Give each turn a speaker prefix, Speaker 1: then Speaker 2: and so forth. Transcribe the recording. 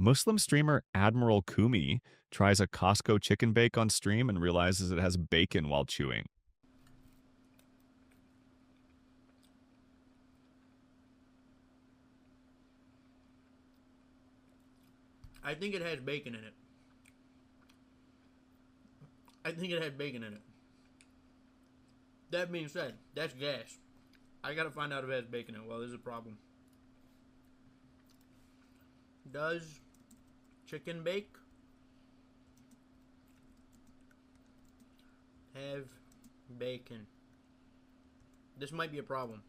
Speaker 1: Muslim streamer AdmiralKumi tries a Costco chicken bake on stream and realizes it has bacon while chewing.
Speaker 2: I think it has bacon in it. I think it had bacon in it. That being said, that's gas. I gotta find out if it has bacon in it. Well, there's a problem. Does chicken bake have bacon? This might be a problem.